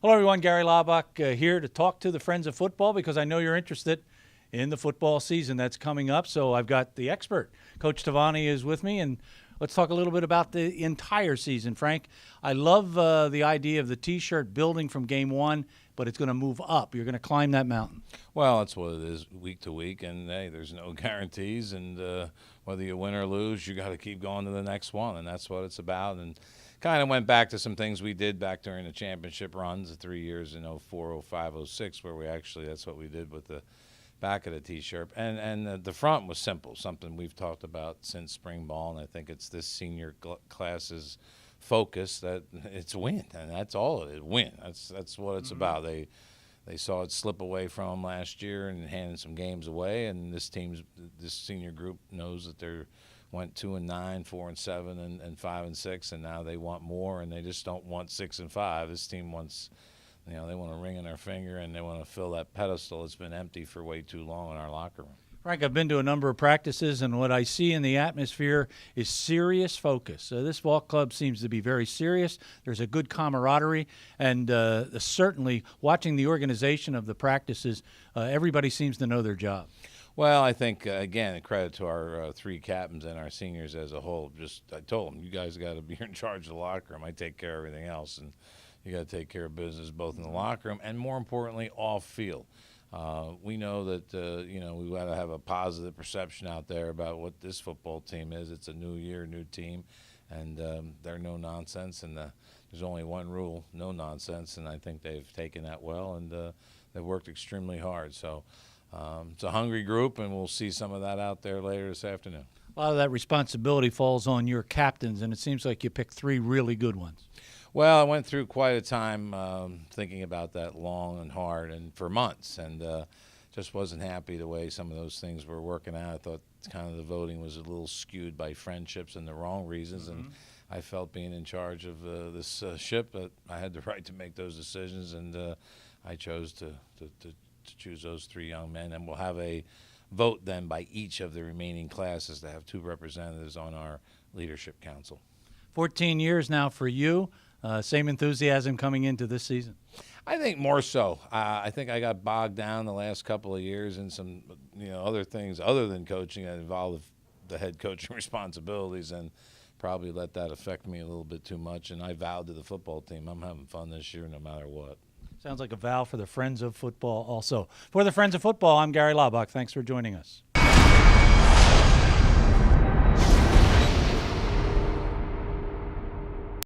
Hello, everyone. Gary Laubach here to talk to the Friends of Football because I know you're interested in the football season that's coming up. So I've got the expert. Coach Tavani is with me, and let's talk a little bit about the entire season, Frank. I love the idea of the T-shirt building from game one, but it's going to move up. You're going to climb that mountain. Well, that's what it is week to week, and hey, there's no guarantees, and whether you win or lose, you got to keep going to the next one, and that's what it's about. And kind of went back to some things we did back during the championship runs, the 3 years in 04, 05, 06, where we actually, that's what we did with the back of the T-shirt. And the front was simple, something we've talked about since spring ball, and I think it's this senior class's focus that it's win, and that's all it is, win. That's what it's about. They saw it slip away from them last year and handed some games away, and this senior group knows that they're went 2-9, 4-7, and 5-6, and now they want more, and they just don't want 6 and 5. This team wants, they want a ring on their finger, and they want to fill that pedestal that's been empty for way too long in our locker room. Frank, I've been to a number of practices, and what I see in the atmosphere is serious focus. This ball club seems to be very serious. There's a good camaraderie, and certainly watching the organization of the practices, everybody seems to know their job. Well, I think, again, credit to our three captains and our seniors as a whole. I told them, you guys got to be in charge of the locker room. I take care of everything else, and you got to take care of business both in the locker room and, more importantly, off field. We know that, we got to have a positive perception out there about what this football team is. It's a new year, new team, and they're no nonsense. And there's only one rule, no nonsense, and I think they've taken that well, and they've worked extremely hard. So it's a hungry group, and we'll see some of that out there later this afternoon. A lot of that responsibility falls on your captains, and it seems like you picked three really good ones. Well, I went through quite a time thinking about that long and hard and for months, and just wasn't happy the way some of those things were working out. I thought kind of the voting was a little skewed by friendships and the wrong reasons, and I felt being in charge of this ship that I had the right to make those decisions, and I chose to choose those three young men, and we'll have a vote then by each of the remaining classes to have two representatives on our leadership council. 14 years now for you. Same enthusiasm coming into this season? I think more so. I think I got bogged down the last couple of years in some other things other than coaching that involved the head coaching responsibilities, and probably let that affect me a little bit too much. And I vowed to the football team, I'm having fun this year no matter what. Sounds like a vow for the Friends of Football also. For the Friends of Football, I'm Gary Laubach. Thanks for joining us.